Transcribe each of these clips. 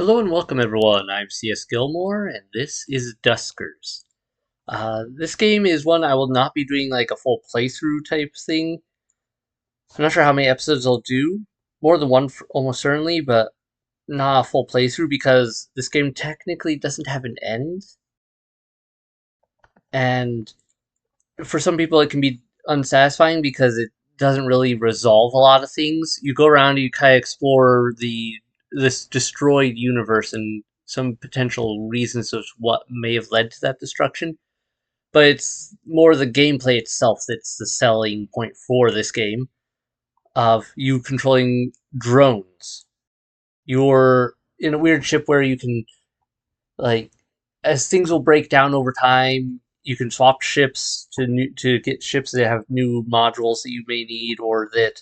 Hello and welcome everyone, I'm C.S.Gilmore and this is Duskers. This game is one I will not be doing like a full playthrough type thing. I'm not sure how many episodes I'll do. More than one almost certainly, but not a full playthrough because this game technically doesn't have an end. And for some people it can be unsatisfying because it doesn't really resolve a lot of things. You go around, you kind of explore this destroyed universe and some potential reasons of what may have led to that destruction. But it's more the gameplay itself that's the selling point for this game of you controlling drones. You're in a weird ship where you can, like, as things will break down over time, you can swap ships to get ships that have new modules that you may need or that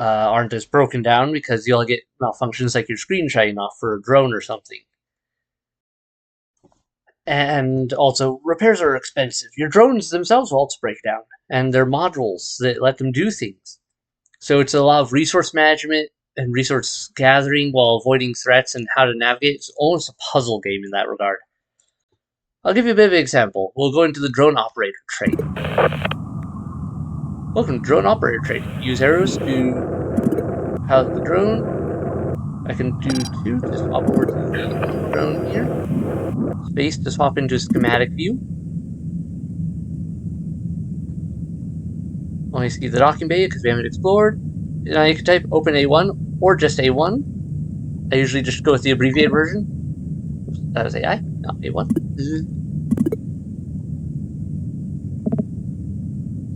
aren't as broken down because you'll get malfunctions like your screen shutting off for a drone or something. And also, repairs are expensive. Your drones themselves will also break down, and they're modules that let them do things. So it's a lot of resource management and resource gathering while avoiding threats and how to navigate. It's almost a puzzle game in that regard. I'll give you a bit of an example. We'll go into the drone operator trait. Welcome to drone operator trait. Use arrows to pilot the drone. I can do 2 to swap over to the drone here. Space to swap into schematic view. Only see the docking bay because we haven't explored. Now you can type open A1 or just A1. I usually just go with the abbreviated version. Oops, that was AI, not A1.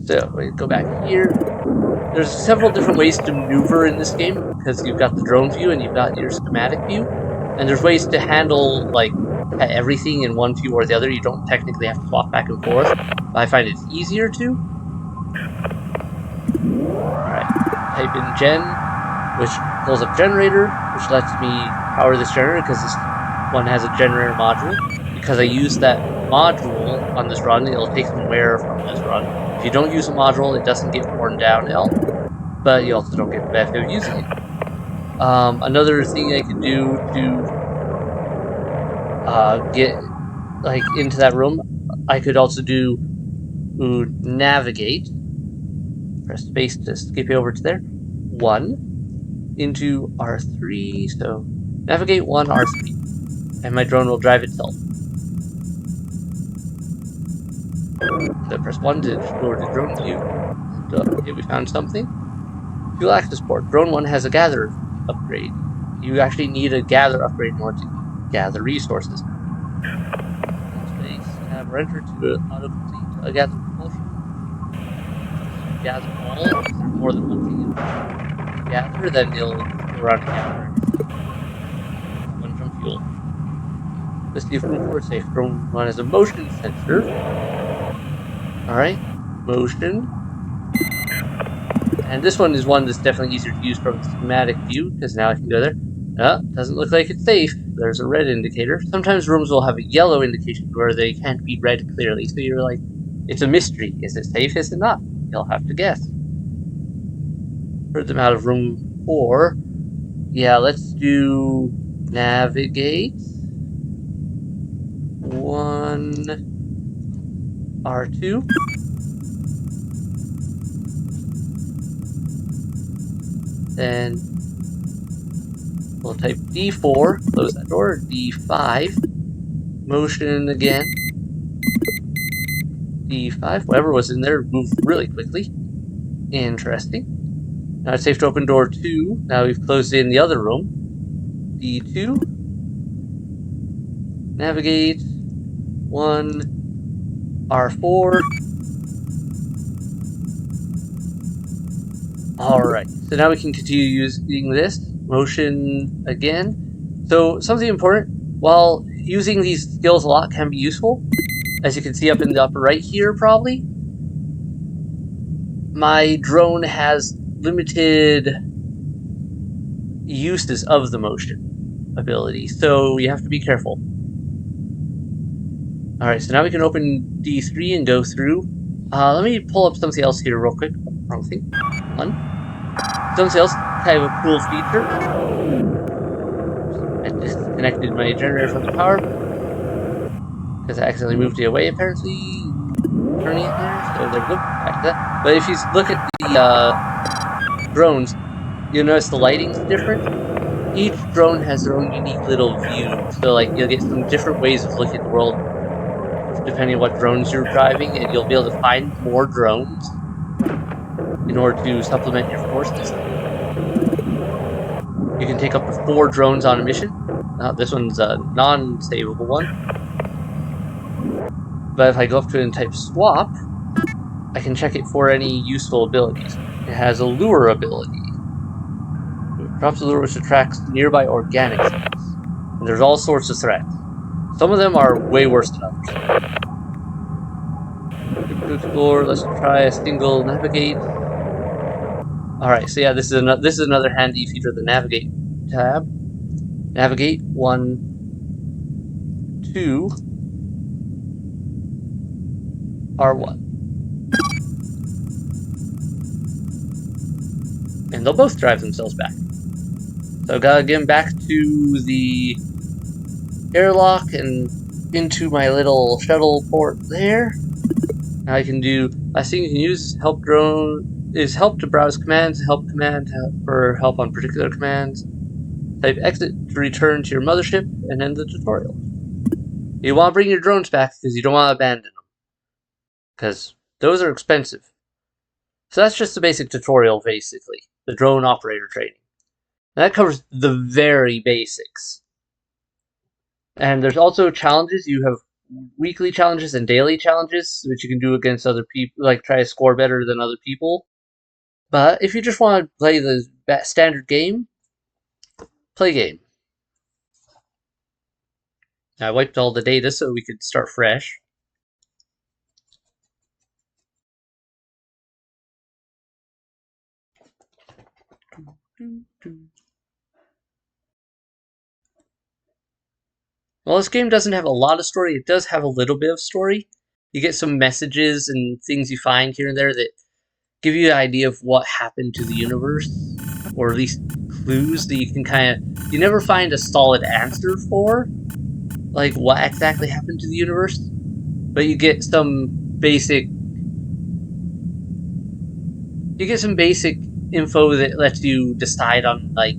So we go back here. There's several different ways to maneuver in this game because you've got the drone view and you've got your schematic view. And there's ways to handle like everything in one view or the other. You don't technically have to swap back and forth, but I find it's easier to. Alright, type in gen, which pulls up generator, which lets me power this generator because this one has a generator module. Because I use that module on this run, it'll take some wear from this run. If you don't use a module, it doesn't get worn down at all, but you also don't get the benefit of using it. Another thing I could do to get like into that room, I could also do navigate. Press space to skip it over to there. 1 into R3, so navigate 1 R3, and my drone will drive itself. So press 1 to explore the drone view. Okay, we found something. Fuel access port. Drone 1 has a gather upgrade. You actually need a gather upgrade in order to gather resources. Space, have enter to autocomplete a gather propulsion. Gather all. If there's more than one thing to gather, then you'll go around and gather. One from fuel. Let's see if we're safe. Drone 1 has a motion sensor. Alright, motion. And this one is one that's definitely easier to use from the schematic view, because now I can go there. Doesn't look like it's safe. There's a red indicator. Sometimes rooms will have a yellow indication where they can't be read clearly, so you're like, it's a mystery. Is it safe? Is it not? You'll have to guess. Heard them out of room 4. Yeah, let's do navigate. 1 R2. Then we'll type D4, close that door, D5, motion again, D5, whatever was in there moved really quickly. Interesting. Now it's safe to open door 2, now we've closed in the other room, D2, navigate, 1, R4. Alright, so now we can continue using this. Motion again. So, something important, while using these skills a lot can be useful, as you can see up in the upper right here, probably, my drone has limited uses of the motion ability, so you have to be careful. Alright, so now we can open D3 and go through. Let me pull up something else here real quick. Wrong thing. 1. Something else, kind of a cool feature. disconnected my generator from the power because I accidentally moved it away, apparently, turning it there. So there we go, back to that. But if you look at the drones, you'll notice the lighting's different. Each drone has their own unique little view, so like you'll get some different ways of looking at the world depending on what drones you're driving, and you'll be able to find more drones in order to supplement your forces. You can take up to 4 drones on a mission. This one's a non-savable one. But if I go up to it and type swap, I can check it for any useful abilities. It has a lure ability. It drops a lure which attracts nearby organic threats. And there's all sorts of threats. Some of them are way worse than others. To explore, let's try a single navigate. Alright, so yeah, this is another handy feature of the navigate tab. Navigate 1, 2, R1. And they'll both drive themselves back. So I gotta get them back to the airlock and into my little shuttle port there. Now I can do, last thing you can use help drone is help to browse commands, help command for help on particular commands. Type exit to return to your mothership and end the tutorial. You want to bring your drones back because you don't want to abandon them, because those are expensive. So that's just the basic tutorial, basically, the drone operator training. And that covers the very basics. And there's also challenges. You have weekly challenges and daily challenges, which you can do against other people, like try to score better than other people. But if you just want to play the standard game, play game. I wiped all the data so we could start fresh. Well, this game doesn't have a lot of story. It does have a little bit of story. You get some messages and things you find here and there that give you an idea of what happened to the universe, or at least clues that you can you never find a solid answer for, like what exactly happened to the universe, but you get some basic info that lets you decide on, like,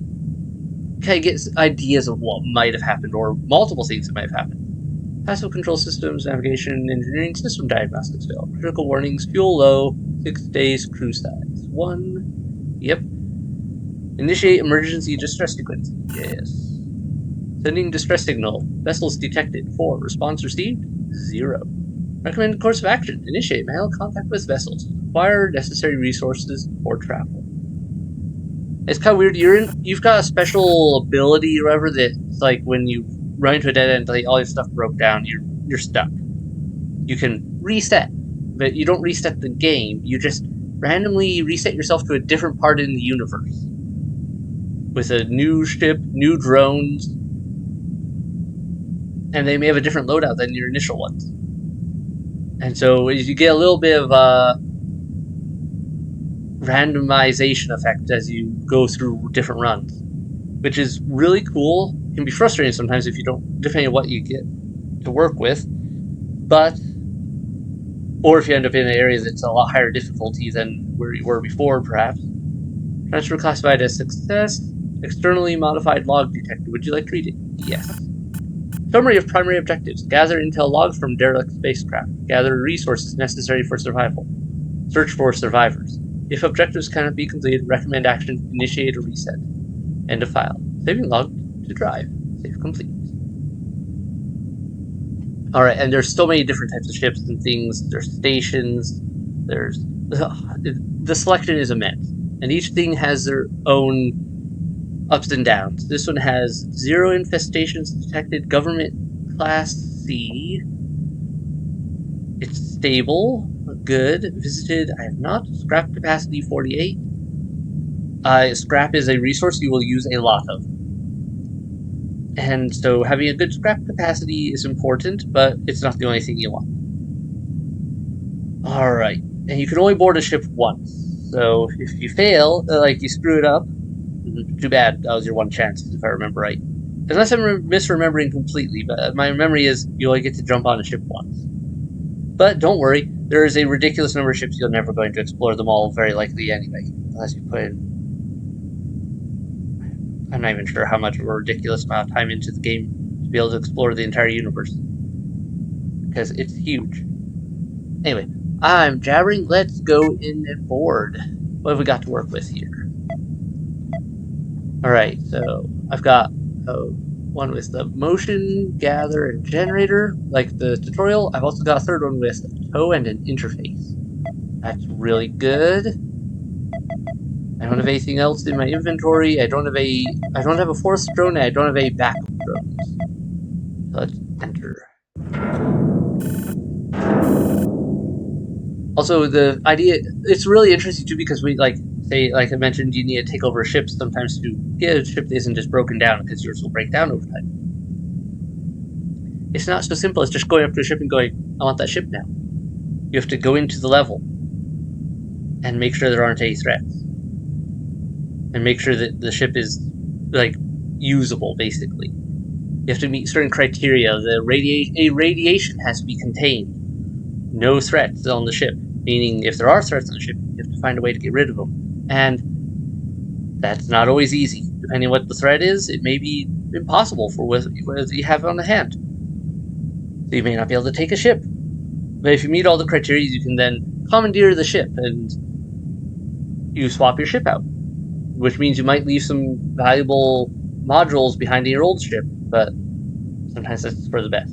kind of get ideas of what might have happened, or multiple things that might have happened. Passive control systems, navigation, engineering, system diagnostics fail. Critical warnings, fuel low, 6 days, crew size 1. Yep. Initiate emergency distress sequence. Yes. Sending distress signal. Vessels detected. 4. Response received. 0. Recommended course of action. Initiate manual contact with vessels. Acquire necessary resources for travel. It's kind of weird. You've got a special ability or whatever that's like when you run into a dead end, like all your stuff broke down, you're stuck. You can reset, but you don't reset the game. You just randomly reset yourself to a different part in the universe with a new ship, new drones, and they may have a different loadout than your initial ones. And so you get a little bit of randomization effect as you go through different runs, which is really cool. It can be frustrating sometimes if you don't, depending on what you get to work with, or if you end up in an area that's a lot higher difficulty than where you were before, perhaps. Transfer classified as success. Externally modified log detected. Would you like to read it? Yes. Summary of primary objectives. Gather intel logs from derelict spacecraft. Gather resources necessary for survival. Search for survivors. If objectives cannot be completed, recommend action. Initiate a reset. End of file. Saving log to drive. Save complete. Alright, and there's so many different types of ships and things. There's stations. There's... The selection is immense. And each thing has their own ups and downs. This one has 0 infestations detected. Government class C. It's stable. Good. Visited. I have not. Scrap capacity 48. Scrap is a resource you will use a lot of. And so having a good scrap capacity is important, but it's not the only thing you want. Alright. And you can only board a ship once. So if you fail, like you screw it up, too bad. That was your one chance, if I remember right. Unless I'm misremembering completely, but my memory is you only get to jump on a ship once. But don't worry, there is a ridiculous number of ships you're never going to explore them all very likely anyway. Unless you put in... I'm not even sure how much of a ridiculous amount of time into the game to be able to explore the entire universe. Because it's huge. Anyway, I'm jabbering. Let's go in and board. What have we got to work with here? Alright, so I've got one with the motion, gather, and generator, like the tutorial. I've also got a third one with a tow and an interface. That's really good. I don't have anything else in my inventory. I don't have a fourth drone, and I don't have any backup drones. So let's enter. Also, the idea, it's really interesting too because we, like I mentioned, you need to take over ships sometimes to get a ship that isn't just broken down because yours will break down over time. It's not so simple as just going up to a ship and going, I want that ship now. You have to go into the level and make sure there aren't any threats. And make sure that the ship is, like, usable, basically. You have to meet certain criteria. Radiation has to be contained. No threats on the ship. Meaning, if there are threats on the ship, you have to find a way to get rid of them. And that's not always easy. Depending on what the threat is, it may be impossible for what you have on the hand. So you may not be able to take a ship. But if you meet all the criteria, you can then commandeer the ship and you swap your ship out. Which means you might leave some valuable modules behind in your old ship, but sometimes that's for the best.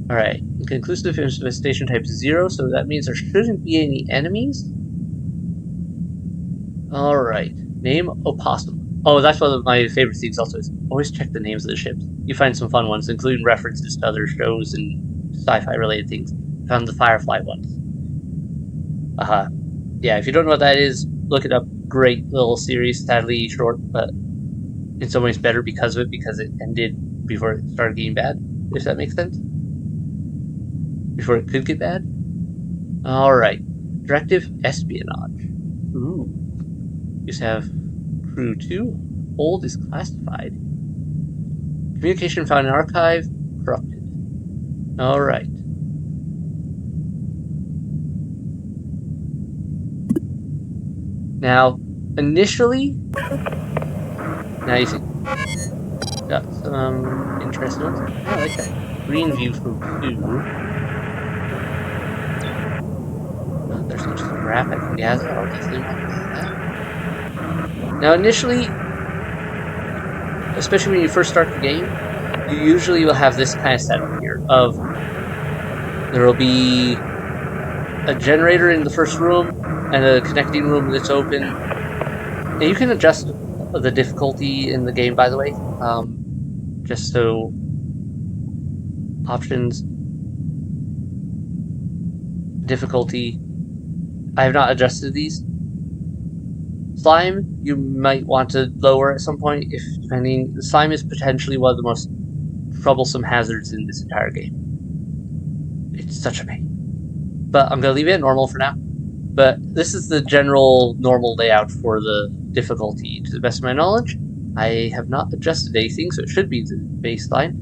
Alright, conclusive infestation type 0, so that means there shouldn't be any enemies. Alright, name Opossum. Oh, that's one of my favorite things also is always check the names of the ships. You find some fun ones, including references to other shows and sci-fi related things. Found the Firefly ones. Yeah, if you don't know what that is, look it up. Great little series, sadly short, but in some ways better because of it, because it ended before it started getting bad, if that makes sense. Before it could get bad. Alright. Directive espionage. Ooh. You have crew 2. Hold is classified. Communication found in archive. Corrupted. Alright. Now, initially... Now you see... Got some interesting ones. I like that. Green view from 2. There's some scrap I can gather. I'll definitely want to do that. Now, initially, especially when you first start the game, you usually will have this kind of setup here of there will be a generator in the first room and a connecting room that's open. And you can adjust the difficulty in the game, by the way, just so options, difficulty. I have not adjusted these. Slime, you might want to lower at some point, if depending. Slime is potentially one of the most troublesome hazards in this entire game. It's such a pain. But I'm going to leave it at normal for now. But this is the general normal layout for the difficulty, to the best of my knowledge. I have not adjusted anything, so it should be the baseline.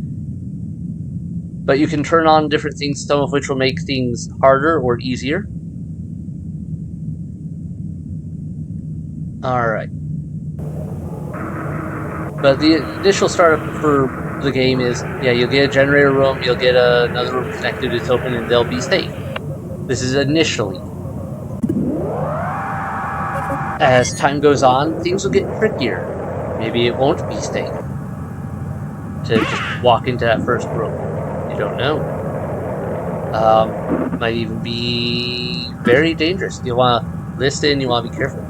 But you can turn on different things, some of which will make things harder or easier. Alright. But the initial startup for the game is, yeah, you'll get a generator room, you'll get another room connected, it's open, and they'll be safe. This is initially. As time goes on, things will get trickier. Maybe it won't be safe to just walk into that first room. You don't know. Might even be very dangerous. You want to listen, you want to be careful.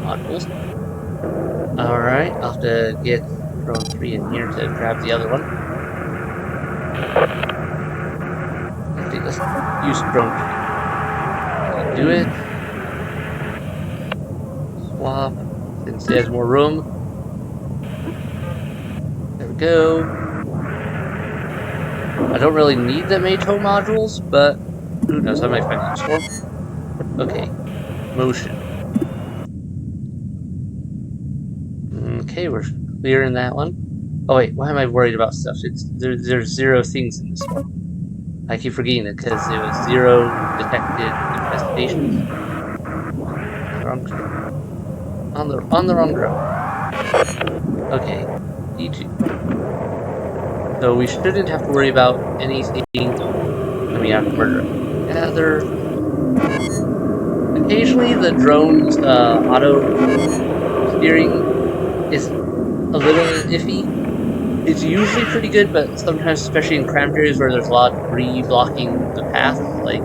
Modules. Alright, I'll have to get drone 3 in here to grab the other one. Okay, let's use drone 3. Do it. Swap. Since it has more room. There we go. I don't really need that many tow modules, but who knows, I might find it useful. Okay. Motion. Okay, we're clearing that one. Oh wait, why am I worried about stuff? There's 0 things in this one. I keep forgetting it because it was 0 detected infestations. On the wrong ship. On the wrong drone. Okay, D2. So we shouldn't have to worry about anything coming out to murder us. Gather. Occasionally, the drone's auto steering is a little iffy. It's usually pretty good, but sometimes, especially in cramped areas where there's a lot of debris blocking the path, like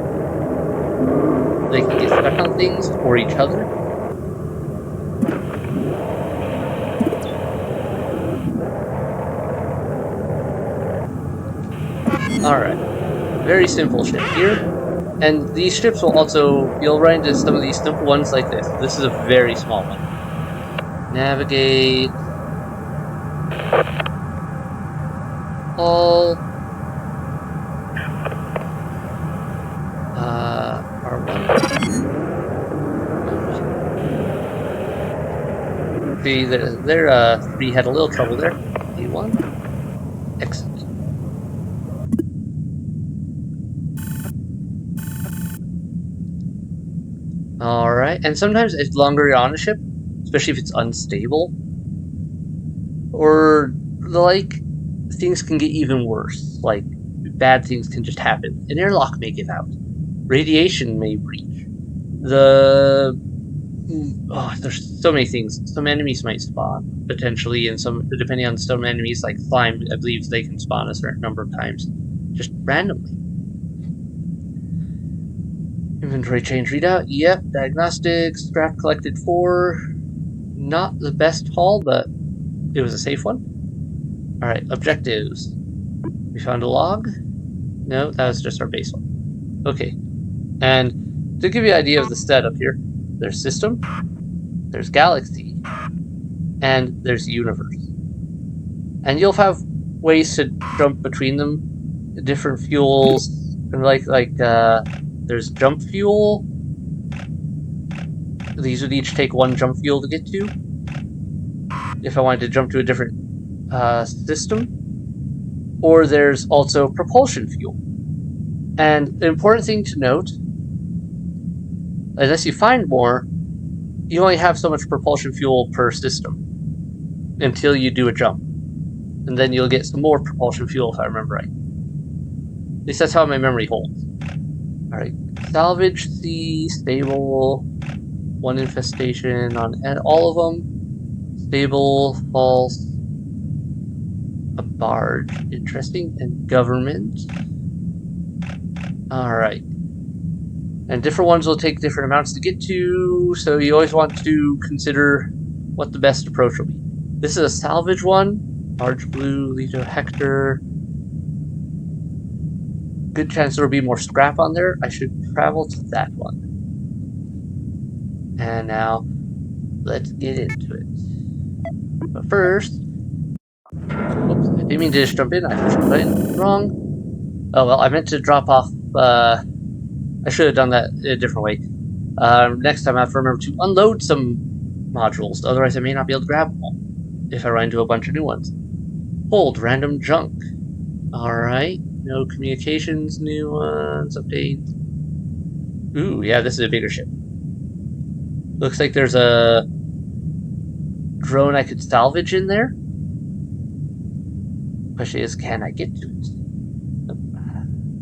they can get stuck on things or each other. Alright. Very simple ship here. And these ships will also, you'll run into some of these simple ones like this. This is a very small one. Navigate. All. R1. See, their 3 had a little trouble there. A1. Exit. Alright, and sometimes as longer you're on a ship, especially if it's unstable, or the like, things can get even worse. Like, bad things can just happen. An airlock may give out. Radiation may breach. There's so many things. Some enemies might spawn, potentially, and some, depending on some enemies, like slime, I believe they can spawn a certain number of times, just randomly. Inventory change readout, yep. Diagnostics, scrap collected 4. Not the best haul, but it was a safe one. Alright, objectives. We found a log? No, that was just our base one. Okay, and to give you an idea of the setup here, there's system, there's galaxy, and there's universe. And you'll have ways to jump between them, different fuels, and there's jump fuel. These would each take 1 jump fuel to get to. If I wanted to jump to a different system. Or there's also propulsion fuel. And the important thing to note, unless you find more, you only have so much propulsion fuel per system until you do a jump. And then you'll get some more propulsion fuel if I remember right. At least that's how my memory holds. Alright, salvage, C, stable, 1 infestation on all of them. Stable, false, a barge, interesting, and government. Alright. And different ones will take different amounts to get to, so you always want to consider what the best approach will be. This is a salvage one. Barge blue, Leto Hector. Good chance there will be more scrap on there. I should travel to that one. And now, let's get into it. But first, oops, I didn't mean to just jump in. I pushed the button wrong. Oh well, I meant to drop off. I should have done that a different way. Next time I have to remember to unload some modules, otherwise I may not be able to grab them all if I run into a bunch of new ones. Hold random junk. Alright, no communications, new ones, updates. Ooh, yeah, this is a bigger ship. Looks like there's a drone I could salvage in there. Question is, can I get to it?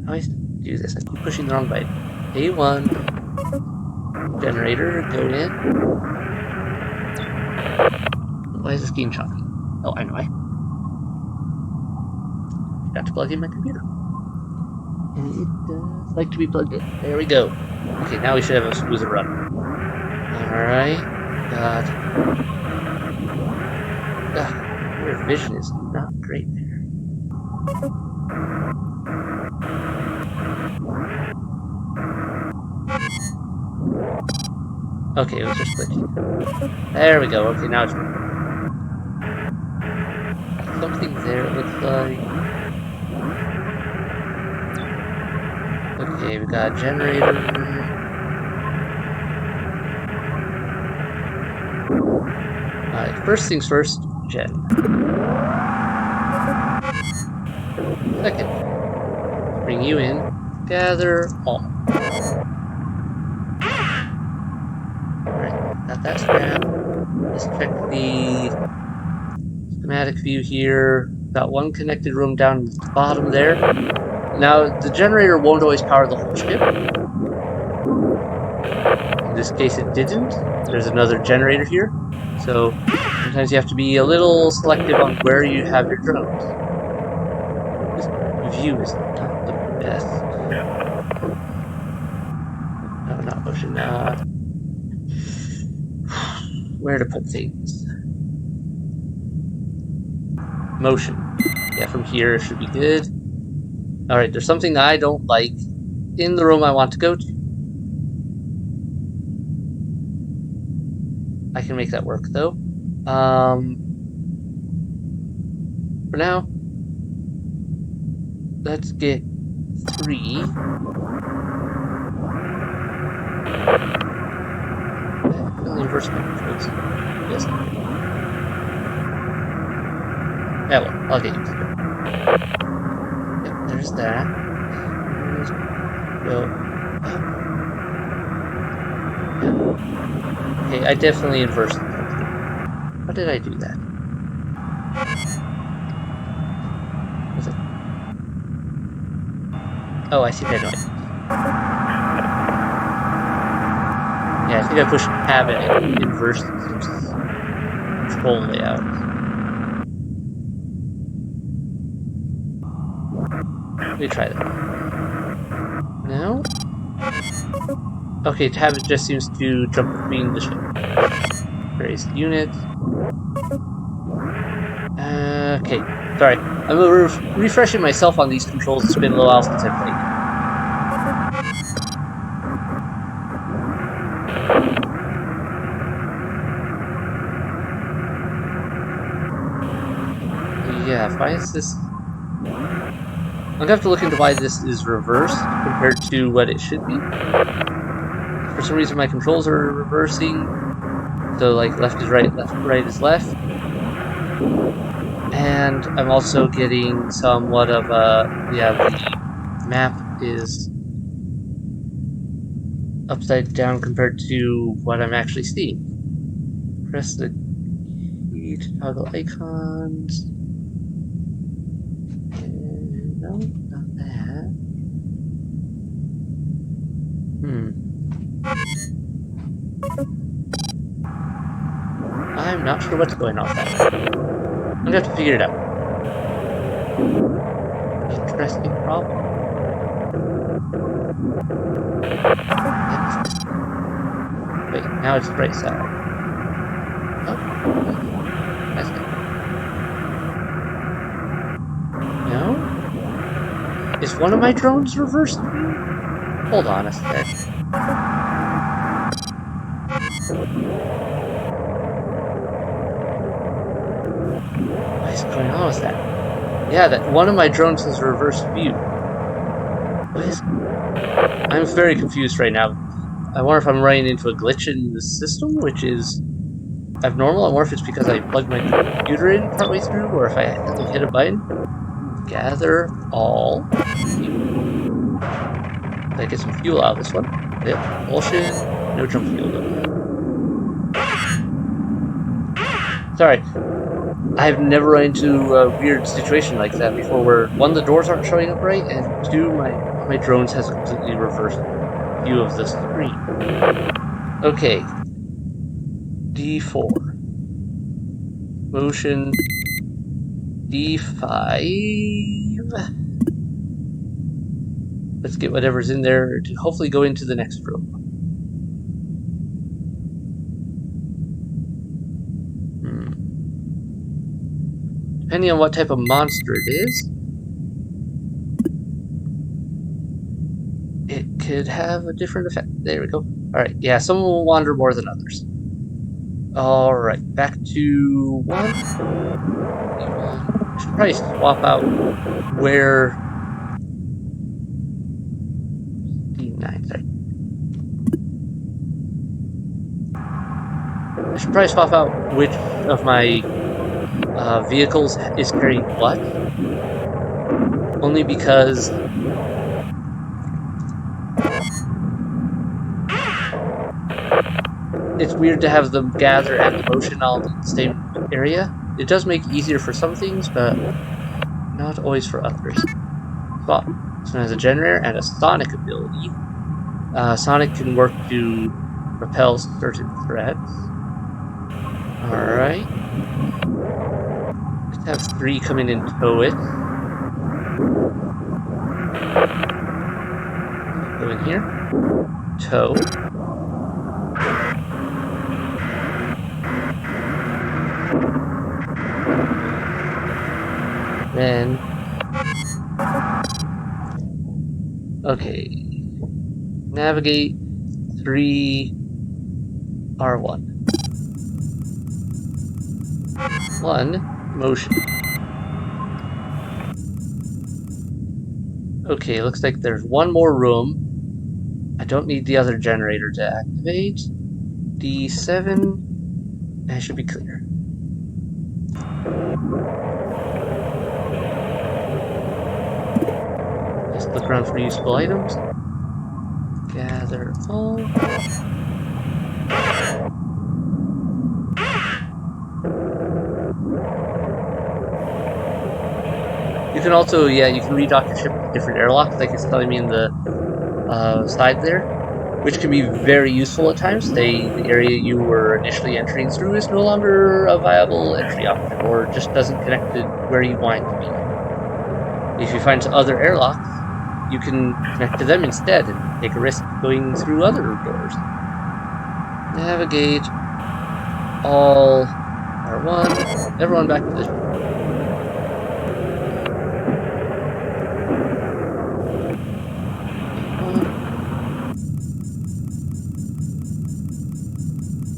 How do I do this? I keep pushing the wrong button. A1. Generator, go in. Why is this game choppy? Oh, I know why. Forgot to plug in my computer. And it does like to be plugged in. There we go. Okay, now we should have a smoother run. Alright. God. Your vision is not great there. Okay, it was just glitching. There we go. Okay, now it's working. Something there, it looks like. Okay, we got a generator. Alright, first things first, gen. Second, bring you in. Gather all. Alright, got that scrap. Let's check the schematic view here. Got one connected room down at the bottom there. Now, the generator won't always power the whole ship. In this case, it didn't. There's another generator here. So, sometimes you have to be a little selective on where you have your drones. This view is not the best. No, not motion. Where to put things? Motion. Yeah, from here should be good. Alright, there's something I don't like in the room I want to go to. I can make that work, though. For now, let's get 3. Inverse controls. Yes. Yeah, well, I'll get used to it. Yep, there's that. Go up. Yeah. Okay, I definitely inversed something. How did I do that? Was it? Oh, I think I know it. Yeah, I think I pushed tab and inversed some control layouts. Let me try that. No? Okay, tab just seems to jump between the ship. Various units. Okay, sorry. I'm refreshing myself on these controls. It's been a little while since I've played. Yeah, why is this... I'm gonna have to look into why this is reversed compared to what it should be. For some reason my controls are reversing. So like left is right is left. And I'm also getting somewhat of a... yeah, the map is upside down compared to what I'm actually seeing. Press the key to toggle icons. And no, not that. I'm not sure what's going on with that. I'm gonna have to figure it out. Interesting problem. Wait, now it's the right side. Oh, that's good. No? Is one of my drones reversed? Hold on a sec. What is going on with that? Yeah, that one of my drones has reversed view. What is... I'm very confused right now. I wonder if I'm running into a glitch in the system, which is abnormal. I wonder if it's because I plugged my computer in partway through, or if I accidentally hit a button. Gather all. I get some fuel out of this one. Yep, bullshit. No jump fuel though. Sorry. I've never run into a weird situation like that before where, one, the doors aren't showing up right, and 2, my drones has a completely reversed view of the screen. Okay. D4. Motion D5. Let's get whatever's in there to hopefully go into the next room. Depending on what type of monster it is, it could have a different effect. There we go. Alright, yeah, some will wander more than others. Alright, back to 1. I should probably swap out where... D9, sorry. I should probably swap out which of my vehicles is carrying what. only because it's weird to have them gather and the motion all in the same area. It does make it easier for some things, but not always for others. Swap. This one has a generator and a sonic ability. Sonic can work to repel certain threats. Alright. Let's have 3 come in and tow it. Go in here. Tow. Then... okay. Navigate 3 R1. 1. Motion. Okay, looks like there's one more room. I don't need the other generator to activate. D7. And it should be clear. Just look around for useful items. Gather all. You can also, yeah, you can redock your ship to different airlocks, like it's telling me in the side there, which can be very useful at times. Say the area you were initially entering through is no longer a viable entry option, or just doesn't connect to where you want it to be. If you find other airlocks, you can connect to them instead and take a risk going through other doors. Navigate all R1, everyone back to the ship.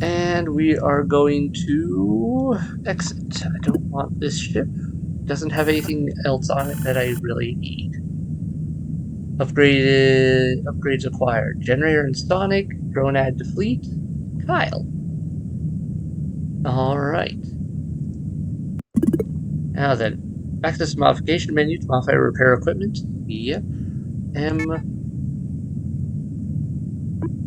And we are going to exit. I don't want this ship. It doesn't have anything else on it that I really need. Upgrades acquired. Generator and Sonic. Drone add to fleet. Kyle. Alright. Now then, back to this modification menu to modify repair equipment. Yep.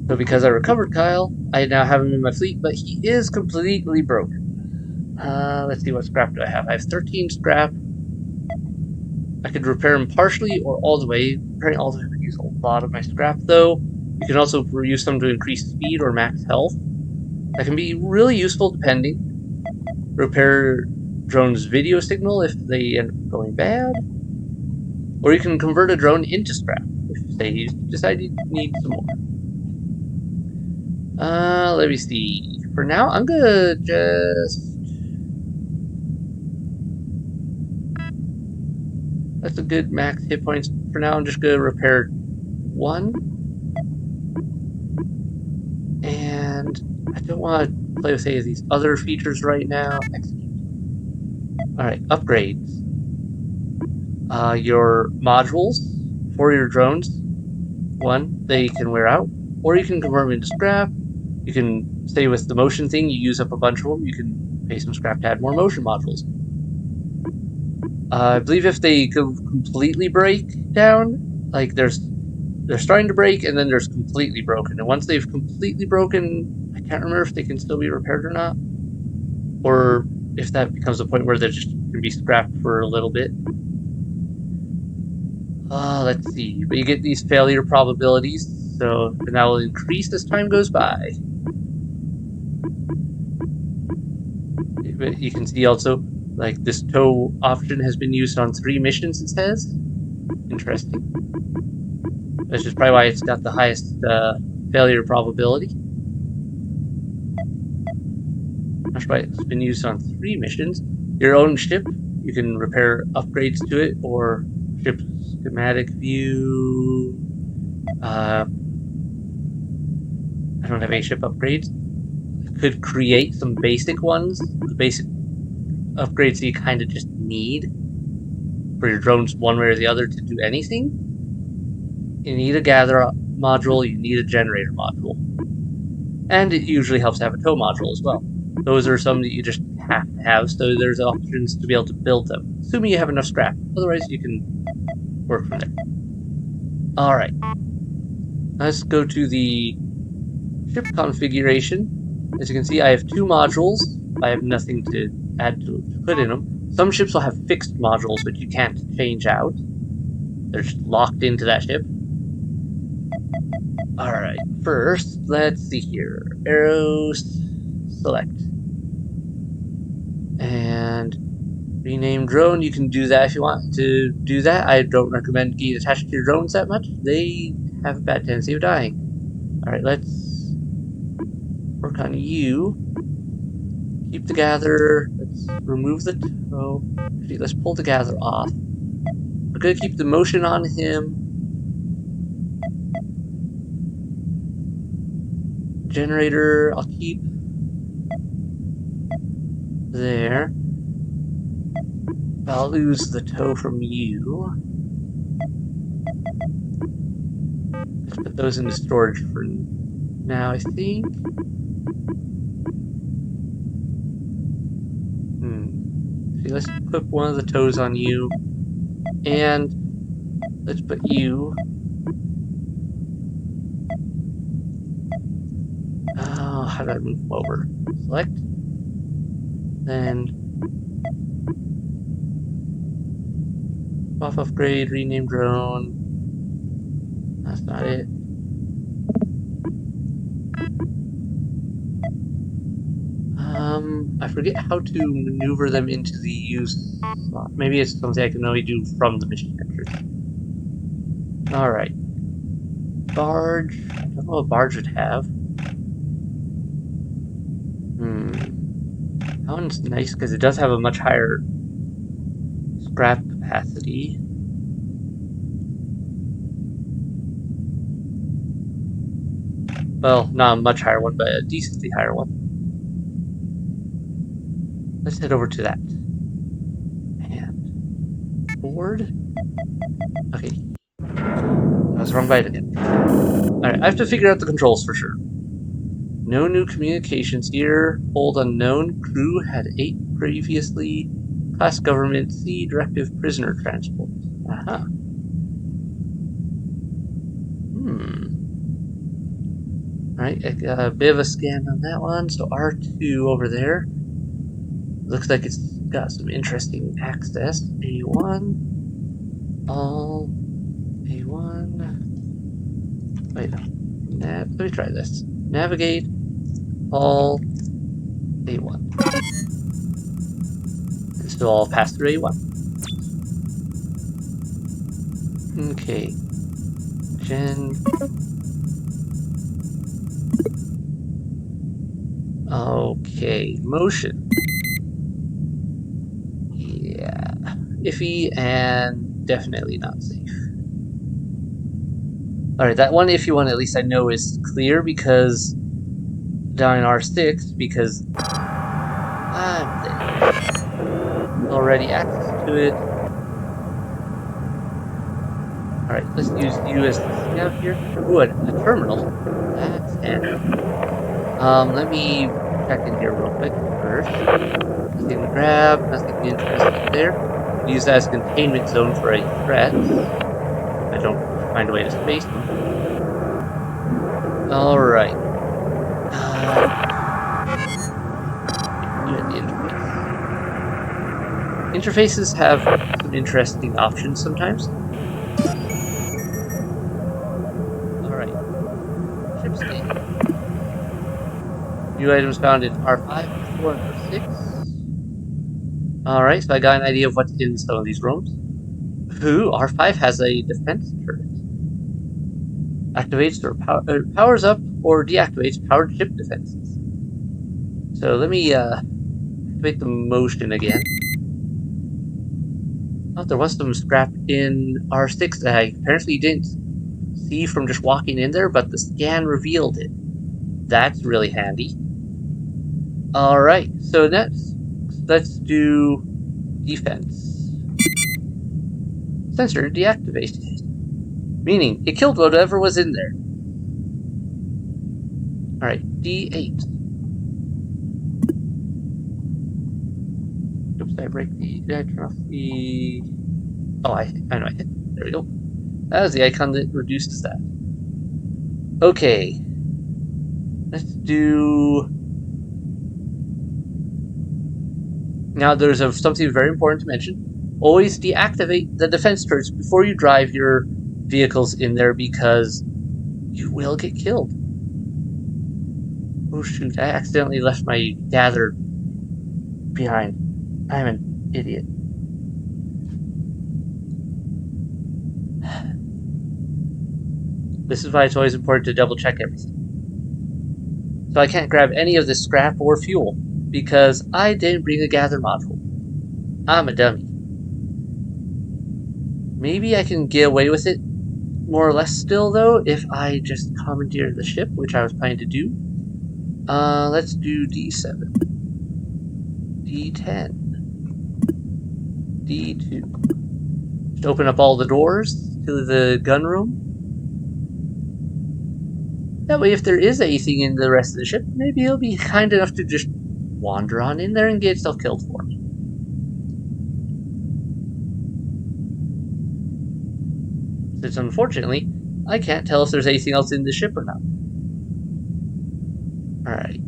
So because I recovered Kyle, I now have him in my fleet, but he is completely broken. Let's see, what scrap do I have? I have 13 scrap. I could repair him partially or all the way. Repairing all the way would use a lot of my scrap, though. You can also use some to increase speed or max health. That can be really useful depending. Repair drone's video signal if they end up going bad. Or you can convert a drone into scrap if, say, you decide you need some more. Let me see. For now, I'm gonna just... that's a good max hit points. For now, I'm just gonna repair 1. And I don't want to play with any of these other features right now. Execute. Alright, upgrades. Your modules for your drones. 1, they can wear out. Or you can convert them into scrap. You can stay with the motion thing, you use up a bunch of them, you can pay some scrap to add more motion modules. I believe if they completely break down, like they're starting to break and then there's completely broken. And once they've completely broken, I can't remember if they can still be repaired or not. Or if that becomes a point where they're just going to be scrapped for a little bit. Let's see. But you get these failure probabilities, so that will increase as time goes by. But you can see also, like, this tow option has been used on 3 missions, it says. Interesting. That's just probably why it's got the highest failure probability. That's why it's been used on 3 missions. Your own ship, you can repair upgrades to it, or ship schematic view. I don't have any ship upgrades. I could create some basic ones. The basic upgrades you kind of just need for your drones one way or the other to do anything. You need a gather module, you need a generator module. And it usually helps to have a tow module as well. Those are some that you just have to have, so there's options to be able to build them. Assuming you have enough scrap. Otherwise, you can work from there. Alright. Let's go to the ship configuration. As you can see, I have 2 modules. I have nothing to add to put in them. Some ships will have fixed modules which you can't change out. They're just locked into that ship. Alright, first, let's see here. Arrows, select. And rename drone, you can do that if you want to do that. I don't recommend getting attached to your drones that much. They have a bad tendency of dying. Alright, let's work on you. Keep the gather. Let's remove the tow. Actually, let's pull the gather off. We're gonna keep the motion on him. Generator, I'll keep there. I'll lose the tow from you. Let's put those into storage for now, I think. See, let's put one of the toes on you. And let's put you. Oh, how do I move them over? Select. Then buff upgrade, rename drone. That's not it. I forget how to maneuver them into the use slot. Maybe it's something I can only do from the mission entry. Alright. Barge. I don't know what barge would have. That one's nice because it does have a much higher scrap capacity. Well, not a much higher one, but a decently higher one. Let's head over to that. And board. Okay. I was wrong by it again. Alright, I have to figure out the controls for sure. No new communications here. Hold unknown. Crew had 8 previously. Class government. C. Directive prisoner transport. Aha. Alright, I got a bit of a scan on that one. So R2 over there. Looks like it's got some interesting access. A1. All. A1. Wait, let me try this. Navigate. All. A1. And still all pass through A1. Okay. Gen. Okay. Motion. Yeah. Iffy and definitely not safe. Alright, that one iffy one at least I know is clear because down in R6 because I'm there. Already access to it. Alright, let's use you as the scout here. Ooh, a terminal. That's handy. Let me check in here real quick first. Nothing to grab, nothing interesting there. Use that as a containment zone for a threat. I don't find a way to space them. Alright. You at the interface. Interfaces have some interesting options sometimes. Alright. Ship state. New items found in R5, R4, and R6. Alright, so I got an idea of what's in some of these rooms. Ooh, R5 has a defense turret. Activates or powers up or deactivates powered ship defenses. So let me activate the motion again. Oh, there was some scrap in R6 that I apparently didn't see from just walking in there, but the scan revealed it. That's really handy. Alright, so next, let's do defense. Sensor deactivated. Meaning, it killed whatever was in there. Alright, D8. Oops, did I break the... Did I turn off the... Oh, I know I hit. There we go. That was the icon that reduced that. Okay. Let's do... Now there's something very important to mention. Always deactivate the defense turrets before you drive your vehicles in there because you will get killed. Oh shoot, I accidentally left my gather behind. I'm an idiot. This is why it's always important to double check everything. So I can't grab any of this scrap or fuel because I didn't bring a gather module. I'm a dummy. Maybe I can get away with it more or less still though if I just commandeer the ship, which I was planning to do. Let's do D7, D10, D2. Just open up all the doors to the gun room. That way if there is anything in the rest of the ship, maybe he'll be kind enough to just wander on in there and get itself killed for me. Since unfortunately, I can't tell if there's anything else in the ship or not. Alright.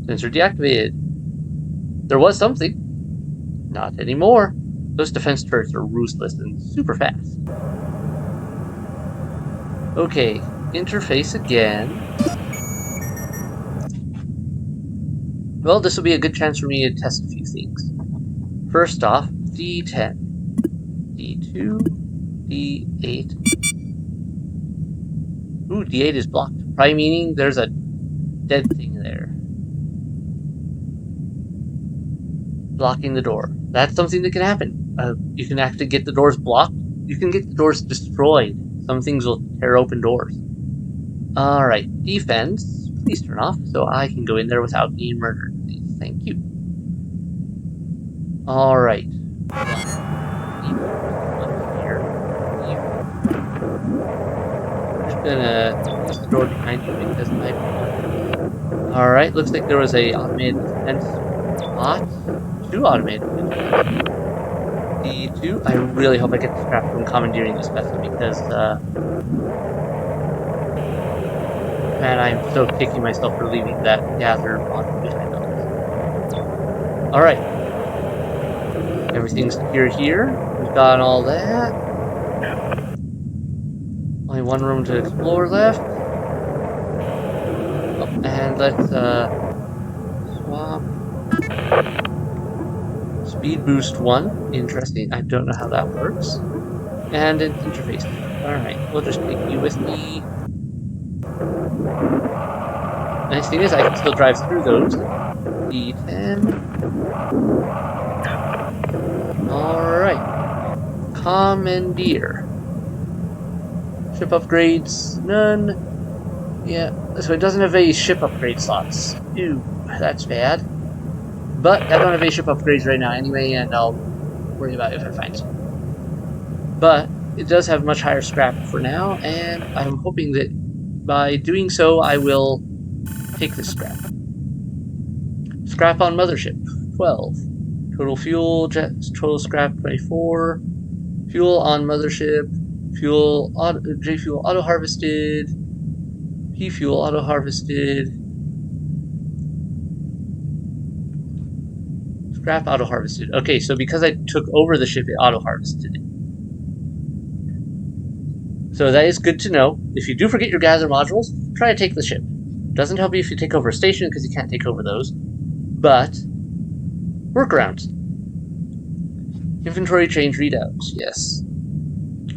Sensor deactivated. There was something. Not anymore. Those defense turrets are ruthless and super fast. Okay, interface again. Well, this will be a good chance for me to test a few things. First off, D10, D2, D8. Ooh, D8 is blocked. Probably meaning there's a dead thing there. Blocking the door. That's something that can happen. You can actually get the doors blocked. You can get the doors destroyed. Some things will tear open doors. Alright, defense. Please turn off so I can go in there without being murdered. Please. Thank you. Alright. Just gonna close the door behind you because I... Alright, looks like there was a automated defense spot. 2 automated defense. D2. I really hope I get the scrap from commandeering this vessel because, man, I'm so kicking myself for leaving that gather module behind on this. Alright. Everything's secure here. We've got all that. Only one room to explore left. Oh, and let's, swap. Speed boost 1. Interesting. I don't know how that works. And an interface. Alright, we'll just take you with me. Nice thing is I can still drive through those. D10. Alright. Commandeer. Ship upgrades, none. Yeah, so it doesn't have any ship upgrade slots. Ew, that's bad. But I don't have any ship upgrades right now anyway, and I'll worry about it if I find some. But it does have much higher scrap for now, and I'm hoping that by doing so I will take this scrap. Scrap on mothership, 12. Total fuel, total scrap, 24. Fuel on mothership, fuel, J fuel auto harvested, P fuel auto harvested, scrap auto harvested. Okay, so because I took over the ship, it auto harvested it. So that is good to know. If you do forget your gather modules, try to take the ship. Doesn't help you if you take over a station because you can't take over those. But workarounds. Inventory change readouts. Yes.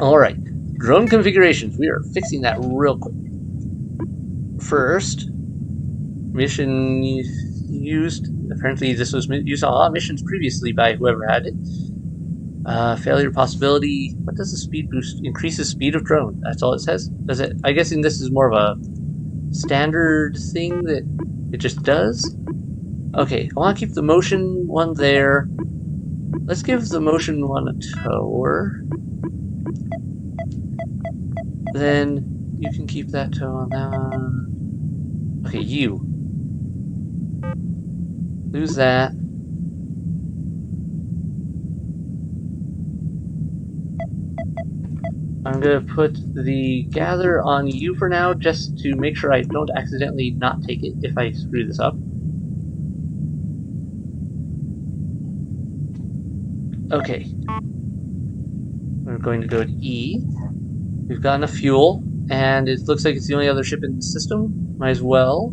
Alright. Drone configurations. We are fixing that real quick. First, mission used. Apparently this was used on a lot of missions previously by whoever had it. Failure possibility. What does the speed boost? Increases speed of drone. That's all it says. Does it? I'm guessing this is more of a standard thing that it just does. Okay, I want to keep the motion one there. Let's give the motion one a tower. Then you can keep that tow on that one. Okay, you. Lose that. I'm gonna put the gather on you for now, just to make sure I don't accidentally not take it if I screw this up. Okay. We're going to go to E. We've got enough fuel, and it looks like it's the only other ship in the system. Might as well.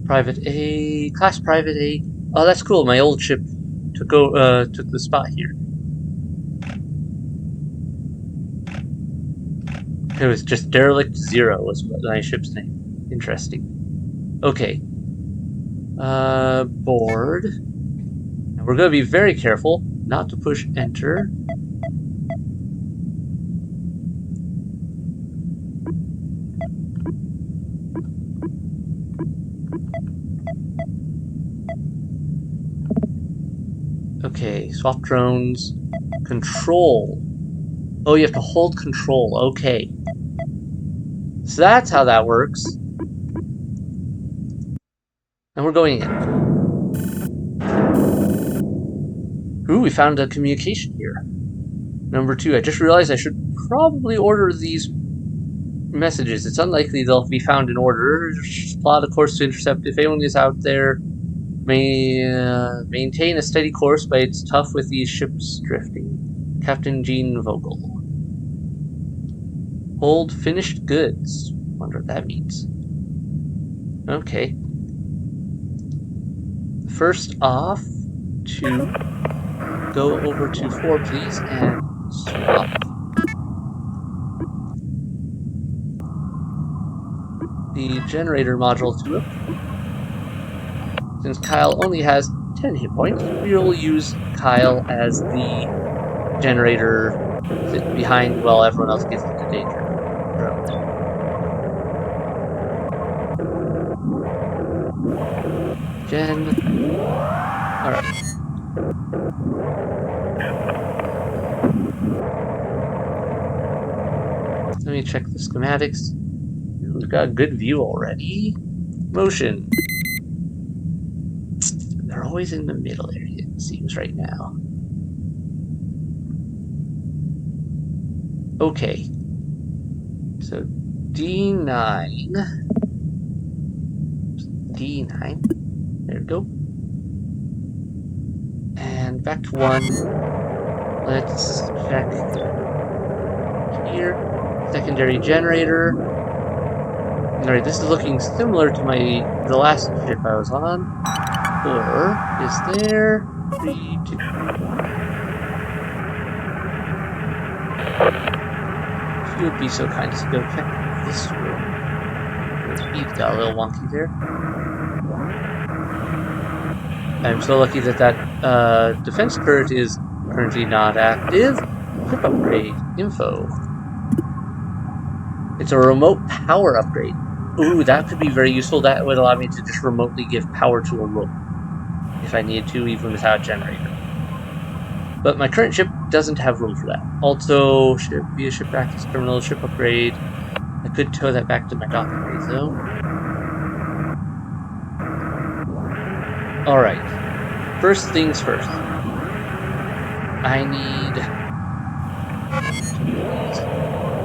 Private A, class Private A. Oh, that's cool. My old ship took the spot here. It was just Derelict Zero was my ship's name. Interesting. Okay. Board. And we're going to be very careful not to push enter. Okay, swap drones. Control. Oh, you have to hold control. Okay. So that's how that works. And we're going in. Ooh, we found a communication here. Number 2, I just realized I should probably order these messages. It's unlikely they'll be found in order. Plot a course to intercept. If anyone is out there, maintain a steady course, but it's tough with these ships drifting. Captain Gene Vogel. Hold finished goods. Wonder what that means. Okay. First off, to go over to 4, please, and swap. The generator module to it. Since Kyle only has 10 hit points, we will use Kyle as the generator behind while everyone else gets into danger. Gen. Alright. Let me check the schematics. We've got a good view already. Motion. They're always in the middle area, it seems, right now. Okay. So, D9. D9. There we go. And back to 1. Let's check here. Secondary generator. Alright, this is looking similar to the last ship I was on. 4 is there. 3, 2. If you would be so kind as to go check this room. The speed got a little wonky there. I'm so lucky that defense turret is currently not active. Ship upgrade. Info. It's a remote power upgrade. Ooh, that could be very useful. That would allow me to just remotely give power to a rope if I needed to, even without a generator. But my current ship doesn't have room for that. Also, ship via ship access terminal, ship upgrade. I could tow that back to my docking base, though. Alright. First things first. I need to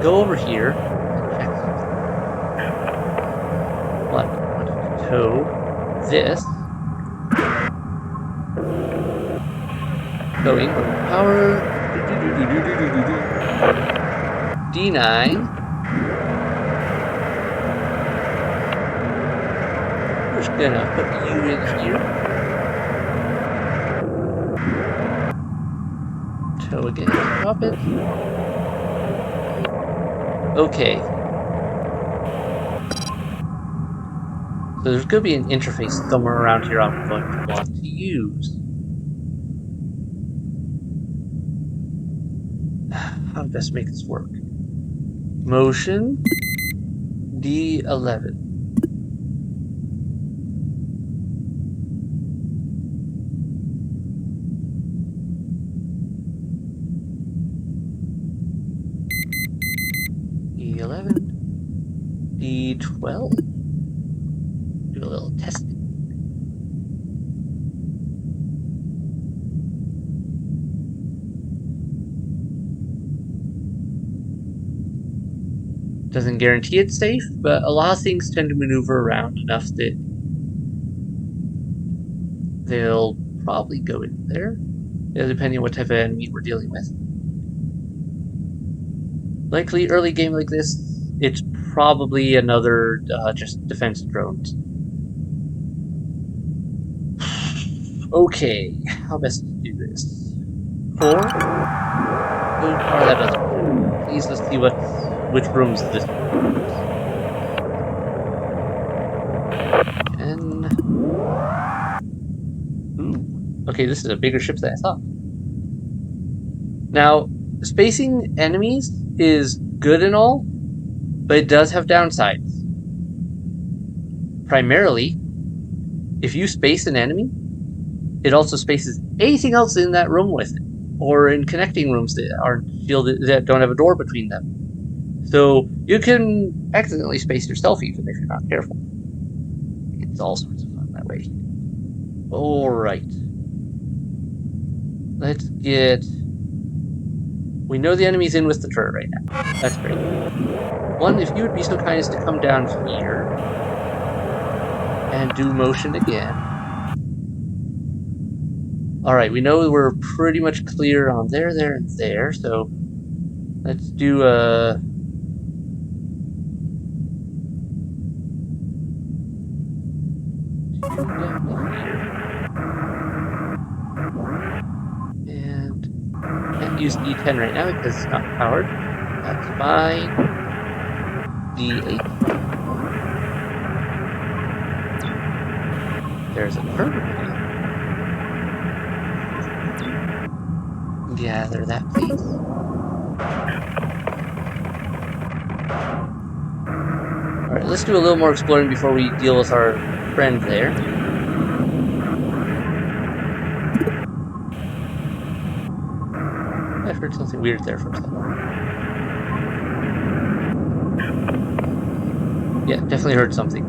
go over here and check something. What? I want to tow this. Going power. D9. We're just gonna put you in here. Tow again. Drop it. Okay. So there's gonna be an interface somewhere around here I'm going to want to use. How to best make this work? Motion D11. D11. D12. Do a little testing. Doesn't guarantee it's safe, but a lot of things tend to maneuver around enough that they'll probably go in there, depending on what type of enemy we're dealing with. Likely early game like this, it's probably another just defense drones. Okay, how best to do this? 4? Go far that other room. Please, let's see which rooms this one is. 10. Ooh. Okay, this is a bigger ship than I thought. Now, spacing enemies is good and all, but it does have downsides. Primarily, if you space an enemy, it also spaces anything else in that room with it, or in connecting rooms that aren't shielded, that don't have a door between them. So you can accidentally space yourself even if you're not careful. It's all sorts of fun that way. Alright. Let's get... We know the enemy's in with the turret right now. That's great. One, if you would be so kind as to come down here and do motion again. Alright, we know we're pretty much clear on there, there, and there, so let's do a... down here. And can't use D10 right now because it's not powered. That's fine. D8. There's a turret. Gather that, please. Alright, let's do a little more exploring before we deal with our friend there. I heard something weird there for a second. Yeah, definitely heard something.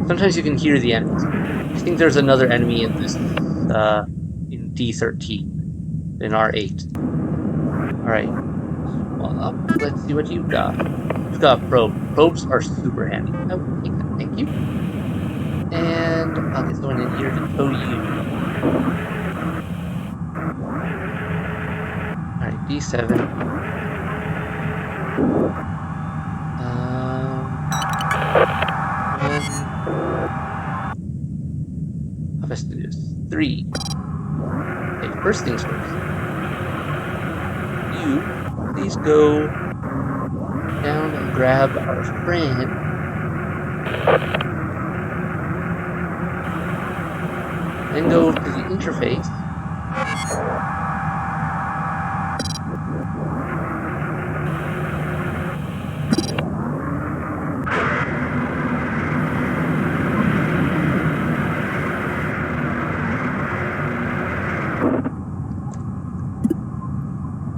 Sometimes you can hear the enemies. I think there's another enemy in this, in D13, in R8. Alright, well, up. Let's see what you've got. You've got a probe. Probes are super handy. I will take that, thank you. And I'll get someone in here to tow you. Alright, D7. How best to do this? 3. Okay, first things first. You, please go down and grab our friend. Then go to the interface.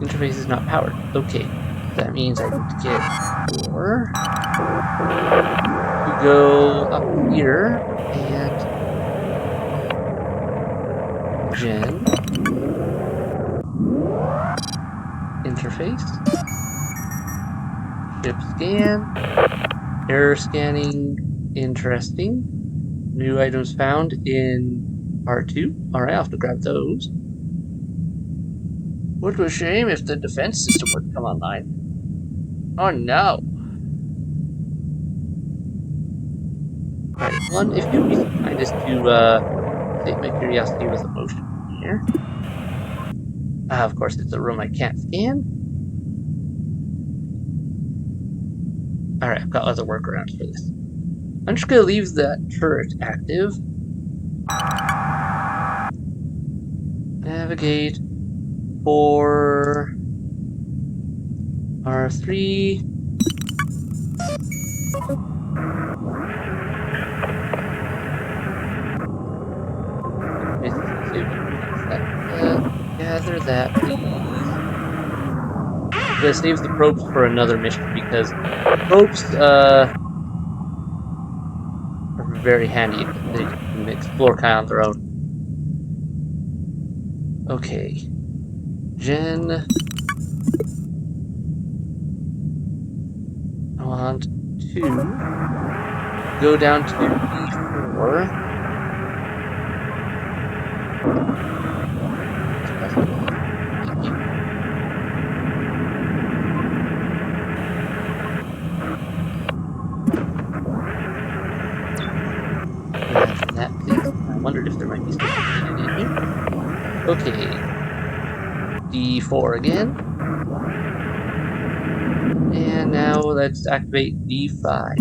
Interface is not powered. Okay, that means I need to get 4 to go up here and Gen interface ship scan error scanning. Interesting. New items found in R2. Alright, I'll have to grab those. Would be a shame if the defense system were to come online. Oh no! Alright, one, if you'd be so kind as to take my curiosity with a motion here. Of course, it's a room I can't scan. Alright, I've got other workarounds for this. I'm just gonna leave that turret active. Navigate for R3. Gather that, please. I'm gonna save the probes for another mission because probes are very handy. They can explore kind of on their own. Okay. Gen. want to go down to D4. Thank you. Imagine that, please. I wondered if there might be something hidden in here. Okay. D4 again. And now let's activate D5.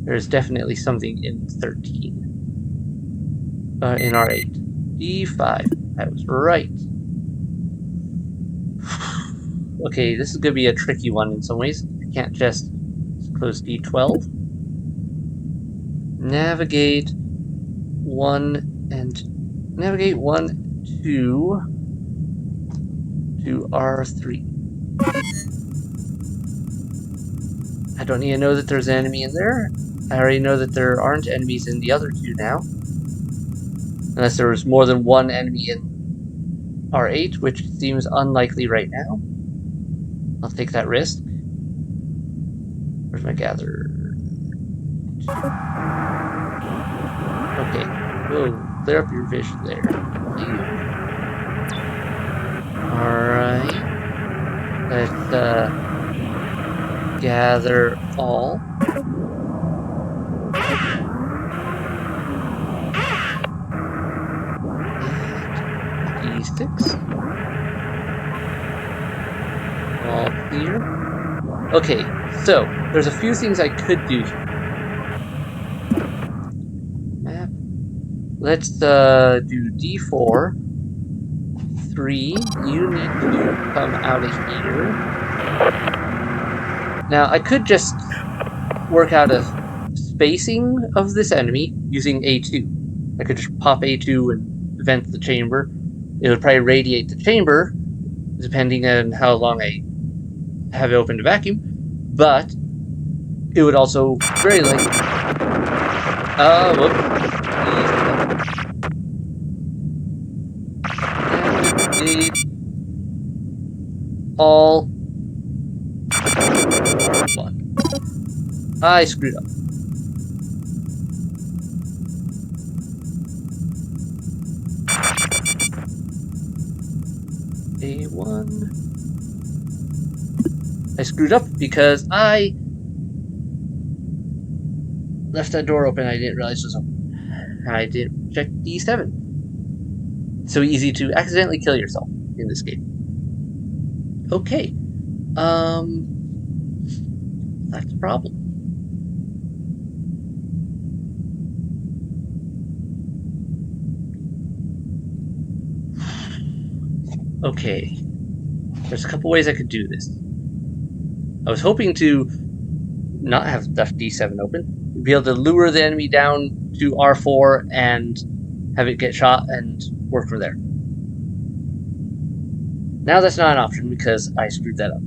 There's definitely something in 13. In R8. D5. I was right. Okay, this is going to be a tricky one in some ways. I can't just close D12. Navigate 1 and... Navigate 1, 2 to R3. I don't need to know that there's an enemy in there. I already know that there aren't enemies in the other two now. Unless there was more than one enemy in R8, which seems unlikely right now. I'll take that risk. Where's my gather? Okay. Whoa, clear up your vision there. Alright. Let's gather all. And D6. All clear. Okay, so there's a few things I could do here. Map. Let's do D4. 3. You need to come out of here. Now I could just work out a spacing of this enemy using A2. I could just pop A2 and vent the chamber. It would probably radiate the chamber, depending on how long I have it open to vacuum, but it would also very likely... Navigate all R1. I screwed up. A1. I screwed up because I left that door open. I didn't realize it was open. I didn't check D7. It's so easy to accidentally kill yourself in this game. Okay. That's a problem. Okay. There's a couple ways I could do this. I was hoping to not have left D7 open, be able to lure the enemy down to R4 and have it get shot and work from there. Now that's not an option because I screwed that up.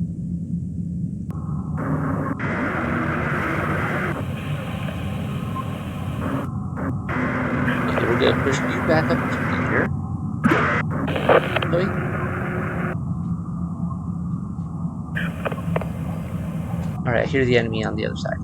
Okay, we're gonna push you back up to here. Chloe. Alright, I hear the enemy on the other side.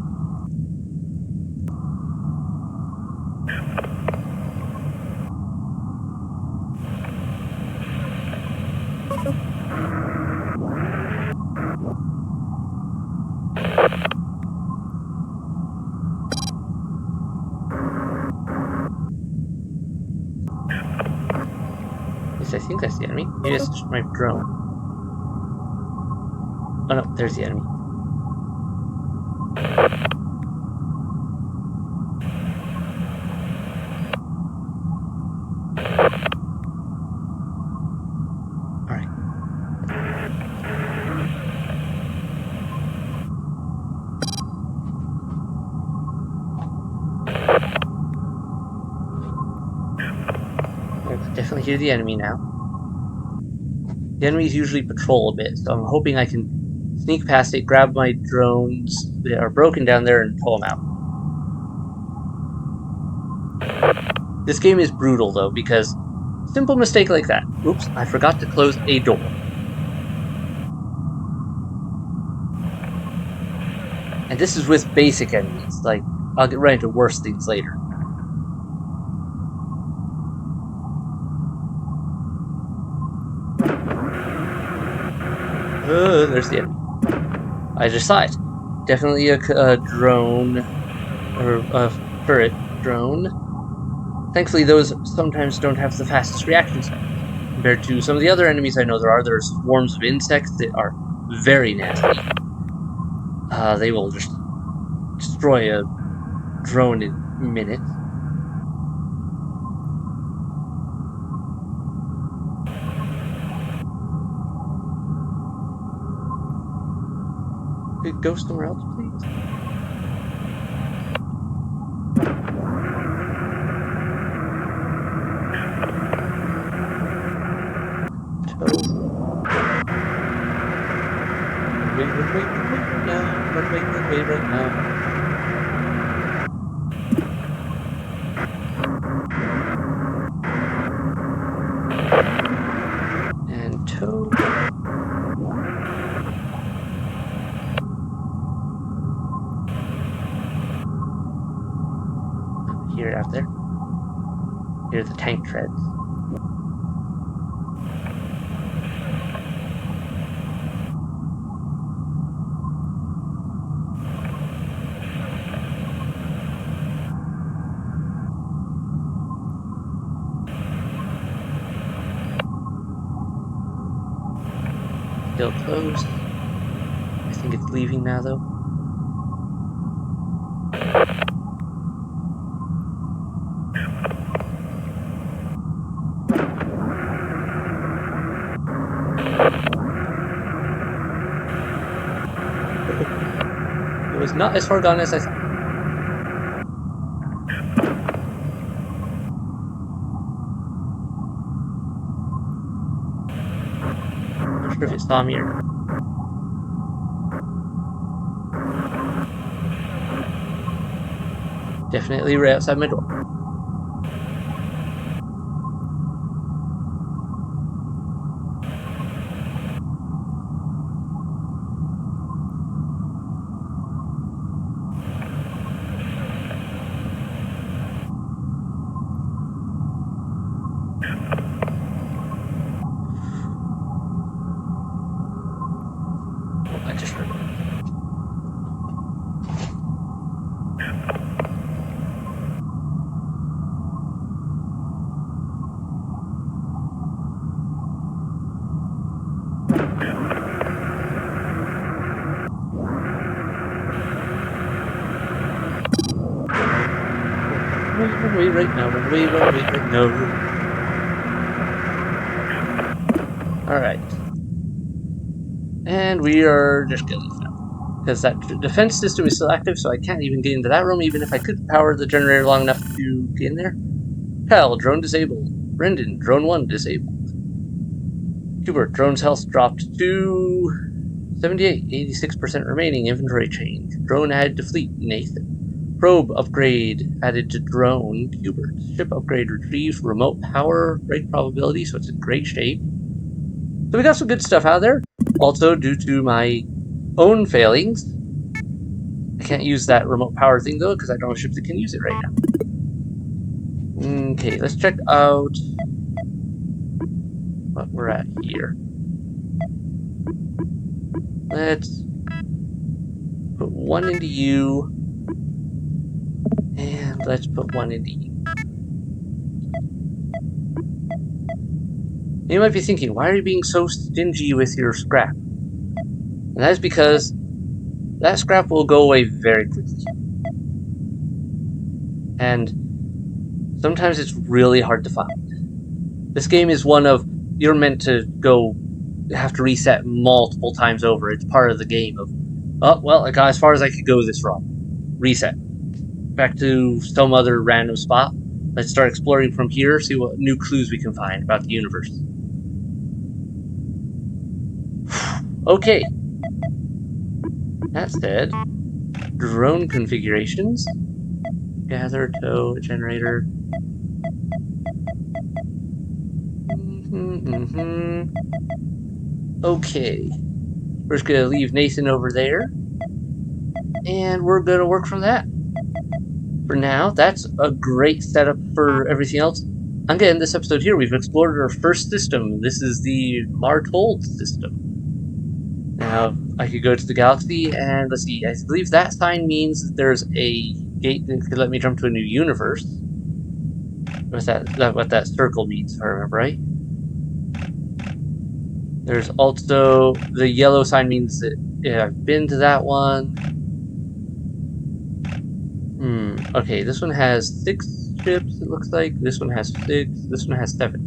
Yes, I think that's the enemy. Maybe it's just my drone. Oh no, there's the enemy. Alright. I definitely hear the enemy now. The enemies usually patrol a bit, so I'm hoping I can sneak past it, grab my drones that are broken down there, and pull them out. This game is brutal, though, because simple mistake like that. Oops, I forgot to close a door. And this is with basic enemies. Like, I'll get right into worse things later. There's the enemy. I just saw it. Definitely a drone, or a turret drone. Thankfully, those sometimes don't have the fastest reaction time. Compared to some of the other enemies I know there are swarms of insects that are very nasty. They will just destroy a drone in minutes. Could go somewhere else, please? Run away right now. And tow. Here, out there. Here are the tank treads. Still close. I think it's leaving now, though. It was not as far gone as I thought. Not sure if it saw me or not. Definitely right outside my door. Oh, I just heard it. Run away right now. Run away right now. Alright. And we are just gonna leave now. Because that defense system is still active, so I can't even get into that room, even if I could power the generator long enough to get in there. Hell, drone disabled. Brendan, drone 1 disabled. Hubert, drone's health dropped to 78, 86% remaining inventory change. Drone added to fleet, Nathan. Probe upgrade added to drone, Hubert. Ship upgrade retrieved, remote power, great probability, so it's in great shape. So we got some good stuff out there. Also, due to my own failings, I can't use that remote power thing though, because I don't have a ship that can use it right now. Okay, let's check out what we're at here. Let's put one into you, and let's put one into you. You might be thinking, why are you being so stingy with your scrap? And that is because that scrap will go away very quickly. And sometimes it's really hard to find. This game is one of, you're meant to have to reset multiple times over. It's part of the game of, oh, well, I got as far as I could go this run. Reset. Back to some other random spot. Let's start exploring from here, see what new clues we can find about the universe. Okay. That said, drone configurations. Gather, tow, generator. Okay. We're just gonna leave Nathan over there. and we're going to work from that. For now, that's a great setup for everything else. Again, this episode here, we've explored our first system. This is the Martold system. Now, I could go to the galaxy, and let's see, I believe that sign means that there's a gate that could let me jump to a new universe. What's that what that circle means, if I remember right? There's also the yellow sign means that I've been to that one. Okay, this one has 6 ships, it looks like. This one has 6. This one has 7.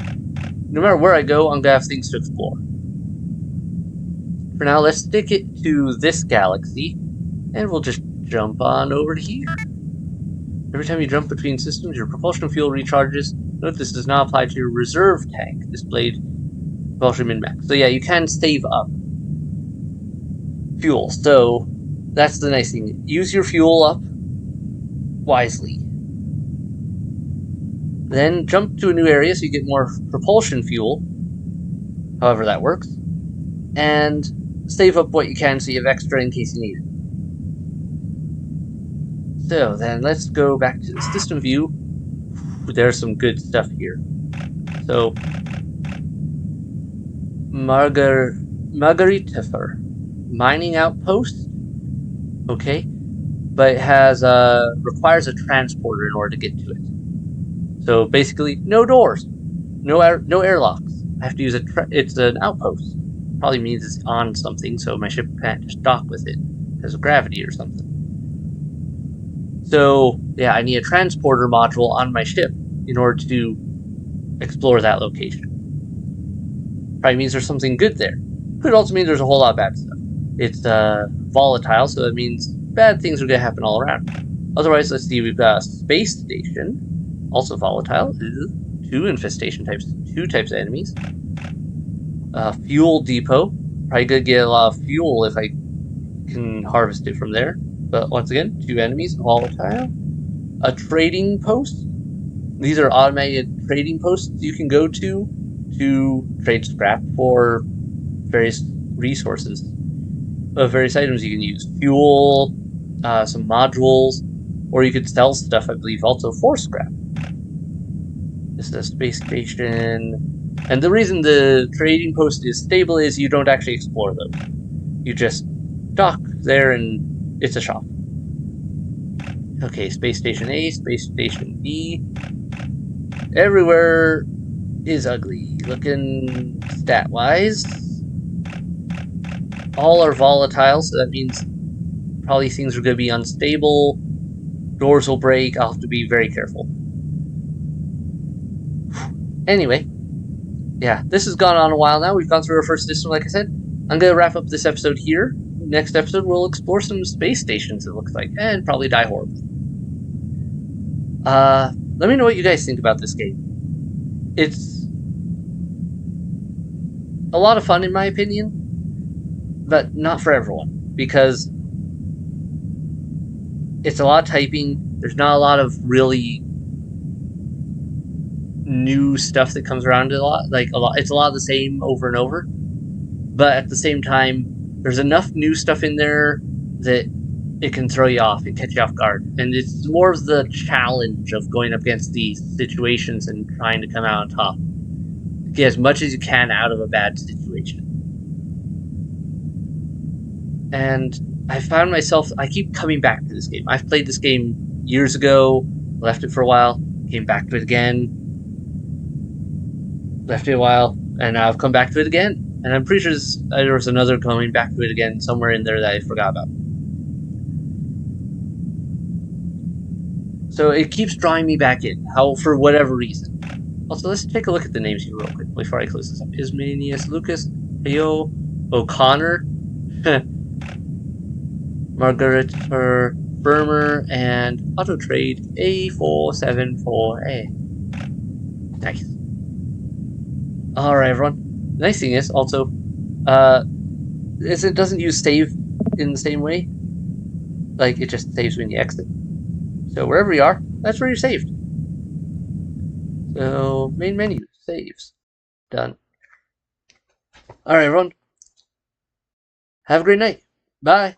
No matter where I go, I'm gonna have things to explore. For now, let's stick it to this galaxy, and we'll just jump on over to here. Every time you jump between systems, your propulsion fuel recharges. Note this does not apply to your reserve tank, displayed propulsion min-max. So yeah, you can save up fuel. So that's the nice thing. Use your fuel up wisely. Then jump to a new area so you get more propulsion fuel, however that works, and save up what you can so you have extra in case you need it. So then let's go back to the system view. There's some good stuff here. So Margaritifer mining outpost. Okay, but it has requires a transporter in order to get to it. So basically, no doors, no airlocks. I have to use it's an outpost. Probably means it's on something, so my ship can't just dock with it because of gravity or something. So yeah, I need a transporter module on my ship in order to explore that location. Probably means there's something good there. Could also mean there's a whole lot of bad stuff. It's volatile, so that means bad things are going to happen all around. Otherwise, let's see, we've got a space station, also volatile. 2 infestation types, 2 types of enemies. Fuel depot. Probably going to get a lot of fuel if I can harvest it from there. But once again, 2 enemies, volatile. A trading post. These are automated trading posts you can go to trade scrap for various resources of various items you can use. Fuel, some modules, or you could sell stuff, I believe, also for scrap. This is a space station. And the reason the trading post is stable is you don't actually explore those. You just dock there and it's a shop. Okay, Space Station A, Space Station B. Everywhere is ugly looking stat-wise. All are volatile, so that means probably things are going to be unstable. Doors will break. I'll have to be very careful. Anyway, yeah, this has gone on a while now. We've gone through our first system, like I said. I'm going to wrap up this episode here. Next episode, we'll explore some space stations, it looks like, and probably die horribly. Let me know what you guys think about this game. It's a lot of fun, in my opinion, but not for everyone, because it's a lot of typing. There's not a lot of really new stuff that comes around a lot. It's a lot of the same over and over. But at the same time, there's enough new stuff in there that it can throw you off and catch you off guard. And it's more of the challenge of going up against these situations and trying to come out on top. Get as much as you can out of a bad situation. And I found myself, I keep coming back to this game. I've played this game years ago, left it for a while, came back to it again, left it a while, and now I've come back to it again. And I'm pretty sure there was another coming back to it again somewhere in there that I forgot about. So it keeps drawing me back in, for whatever reason. Also, let's take a look at the names here real quick before I close this up. Ismanius, Lucas, Theo, O'Connor, Margaret Firmer, and AutoTrade A474A. Nice. Alright, everyone. The nice thing is, also, is it doesn't use save in the same way. Like, it just saves when you exit. So wherever you are, that's where you're saved. So, main menu, saves. Done. Alright, everyone. Have a great night. Bye.